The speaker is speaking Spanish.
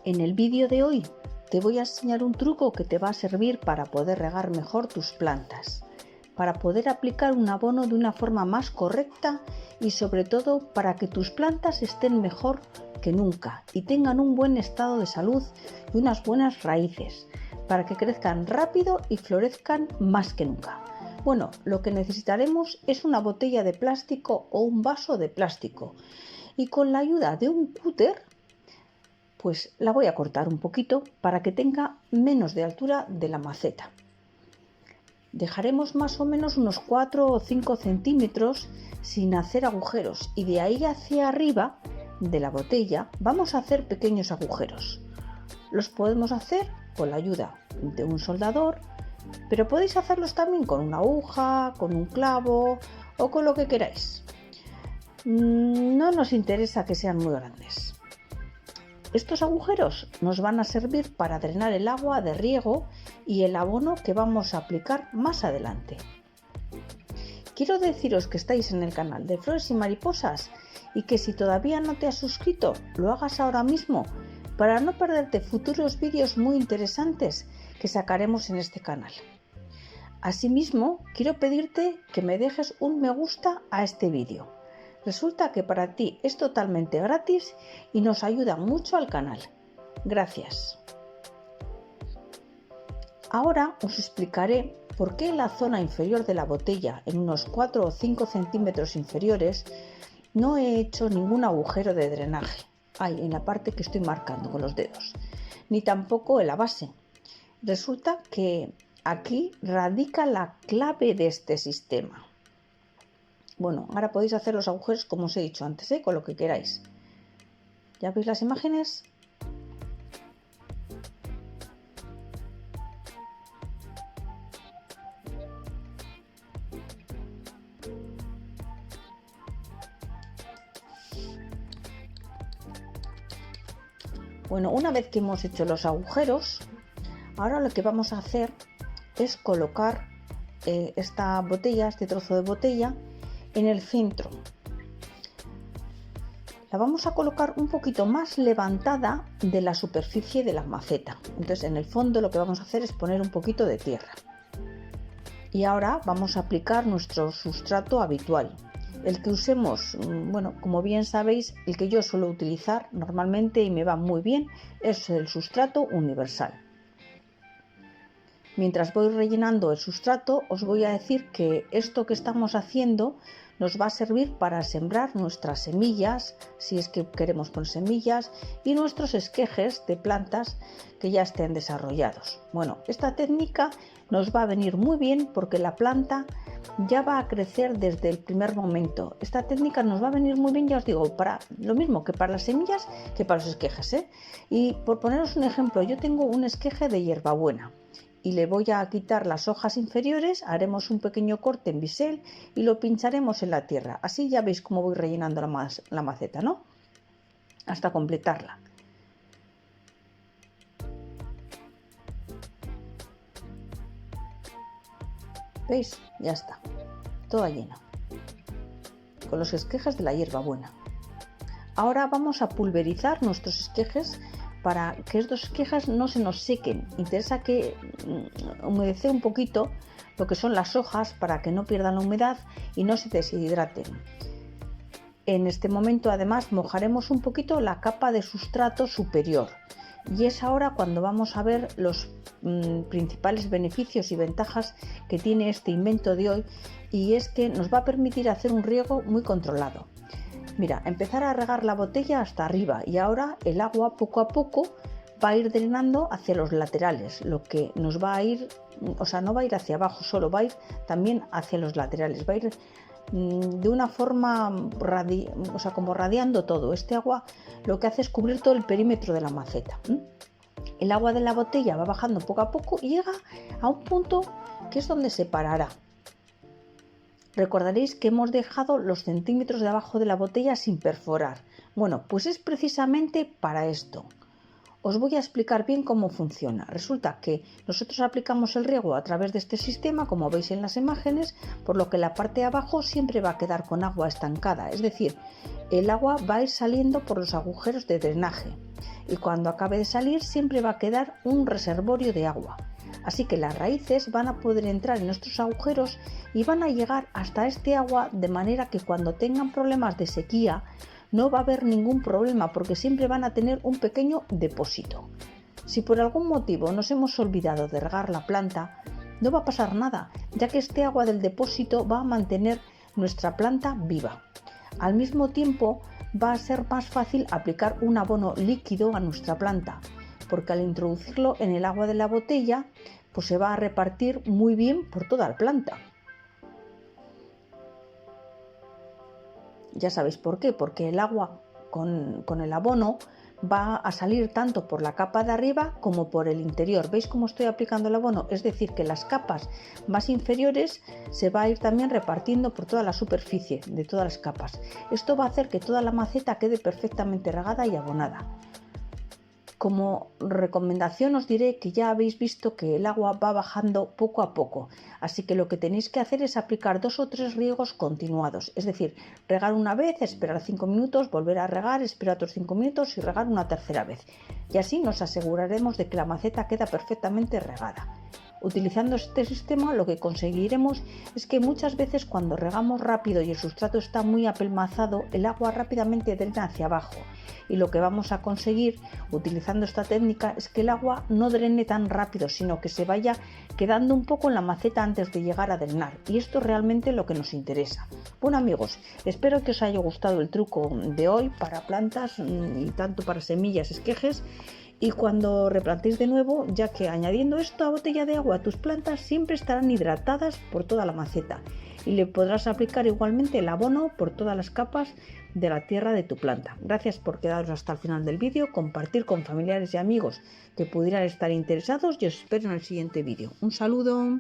En el vídeo de hoy te voy a enseñar un truco que te va a servir para poder regar mejor tus plantas, para poder aplicar un abono de una forma más correcta y sobre todo para que tus plantas estén mejor que nunca y tengan un buen estado de salud y unas buenas raíces, para que crezcan rápido y florezcan más que nunca. Bueno, lo que necesitaremos es una botella de plástico o un vaso de plástico y con la ayuda de un cúter pues la voy a cortar un poquito para que tenga menos de altura de la maceta. Dejaremos más o menos unos 4 o 5 centímetros sin hacer agujeros y de ahí hacia arriba de la botella vamos a hacer pequeños agujeros. Los podemos hacer con la ayuda de un soldador, pero podéis hacerlos también con una aguja, con un clavo o con lo que queráis. No nos interesa que sean muy grandes. Estos agujeros nos van a servir para drenar el agua de riego y el abono que vamos a aplicar más adelante. Quiero deciros que estáis en el canal de Flores y Mariposas y que si todavía no te has suscrito, lo hagas ahora mismo para no perderte futuros vídeos muy interesantes que sacaremos en este canal. Asimismo, quiero pedirte que me dejes un me gusta a este vídeo. Resulta que para ti es totalmente gratis y nos ayuda mucho al canal. Gracias. Ahora os explicaré por qué en la zona inferior de la botella, en unos 4 o 5 centímetros inferiores, no he hecho ningún agujero de drenaje. Ahí, en la parte que estoy marcando con los dedos. Ni tampoco en la base. Resulta que aquí radica la clave de este sistema. Bueno, ahora podéis hacer los agujeros como os he dicho antes, con lo que queráis. ¿Ya veis las imágenes? Bueno, una vez que hemos hecho los agujeros, ahora lo que vamos a hacer es colocar esta botella, este trozo de botella, en el centro. La vamos a colocar un poquito más levantada de la superficie de la maceta. Entonces en el fondo lo que vamos a hacer es poner un poquito de tierra. Y ahora vamos a aplicar nuestro sustrato habitual. El que usemos, bueno, como bien sabéis, el que yo suelo utilizar normalmente y me va muy bien es el sustrato universal. Mientras voy rellenando el sustrato, os voy a decir que esto que estamos haciendo nos va a servir para sembrar nuestras semillas, si es que queremos poner semillas, y nuestros esquejes de plantas que ya estén desarrollados. Bueno, esta técnica nos va a venir muy bien porque la planta ya va a crecer desde el primer momento. Esta técnica nos va a venir muy bien, ya os digo, para lo mismo que para las semillas que para los esquejes, Y por poneros un ejemplo, yo tengo un esqueje de hierbabuena. Y le voy a quitar las hojas inferiores, haremos un pequeño corte en bisel y lo pincharemos en la tierra. Así ya veis cómo voy rellenando la maceta, ¿no? Hasta completarla. ¿Veis? Ya está. Toda llena. Con los esquejes de la hierbabuena. Ahora vamos a pulverizar nuestros esquejes para que estos esquejes no se nos sequen. Interesa que humedece un poquito lo que son las hojas para que no pierdan la humedad y no se deshidraten. En este momento además mojaremos un poquito la capa de sustrato superior y es ahora cuando vamos a ver los principales beneficios y ventajas que tiene este invento de hoy, y es que nos va a permitir hacer un riego muy controlado. Mira, empezar a regar la botella hasta arriba y ahora el agua poco a poco va a ir drenando hacia los laterales, lo que nos va a ir, o sea, no va a ir hacia abajo solo, va a ir también hacia los laterales, va a ir de una forma, como radiando todo. Este agua lo que hace es cubrir todo el perímetro de la maceta. El agua de la botella va bajando poco a poco y llega a un punto que es donde se parará. Recordaréis que hemos dejado los centímetros de abajo de la botella sin perforar. Bueno, pues es precisamente para esto. Os voy a explicar bien cómo funciona. Resulta que nosotros aplicamos el riego a través de este sistema, como veis en las imágenes, por lo que la parte de abajo siempre va a quedar con agua estancada. Es decir, el agua va a ir saliendo por los agujeros de drenaje. y cuando acabe de salir siempre va a quedar un reservorio de agua. Así que las raíces van a poder entrar en nuestros agujeros y van a llegar hasta este agua, de manera que cuando tengan problemas de sequía no va a haber ningún problema, porque siempre van a tener un pequeño depósito. Si por algún motivo nos hemos olvidado de regar la planta, no va a pasar nada, ya que este agua del depósito va a mantener nuestra planta viva. Al mismo tiempo, va a ser más fácil aplicar un abono líquido a nuestra planta, porque al introducirlo en el agua de la botella, pues se va a repartir muy bien por toda la planta. Ya sabéis por qué, porque el agua con el abono va a salir tanto por la capa de arriba como por el interior. ¿Veis cómo estoy aplicando el abono? Es decir, que las capas más inferiores se va a ir también repartiendo por toda la superficie de todas las capas. Esto va a hacer que toda la maceta quede perfectamente regada y abonada. Como recomendación os diré que ya habéis visto que el agua va bajando poco a poco, así que lo que tenéis que hacer es aplicar 2 o 3 riegos continuados, es decir, regar una vez, esperar 5 minutos, volver a regar, esperar otros 5 minutos y regar una tercera vez. Y así nos aseguraremos de que la maceta queda perfectamente regada. Utilizando este sistema lo que conseguiremos es que muchas veces cuando regamos rápido y el sustrato está muy apelmazado, el agua rápidamente drena hacia abajo, y lo que vamos a conseguir utilizando esta técnica es que el agua no drene tan rápido, sino que se vaya quedando un poco en la maceta antes de llegar a drenar, y esto es realmente lo que nos interesa. Bueno amigos, espero que os haya gustado el truco de hoy para plantas y tanto para semillas, esquejes. Y cuando replantéis de nuevo, ya que añadiendo esto a botella de agua, tus plantas siempre estarán hidratadas por toda la maceta y le podrás aplicar igualmente el abono por todas las capas de la tierra de tu planta. Gracias por quedaros hasta el final del vídeo, compartir con familiares y amigos que pudieran estar interesados y os espero en el siguiente vídeo. Un saludo.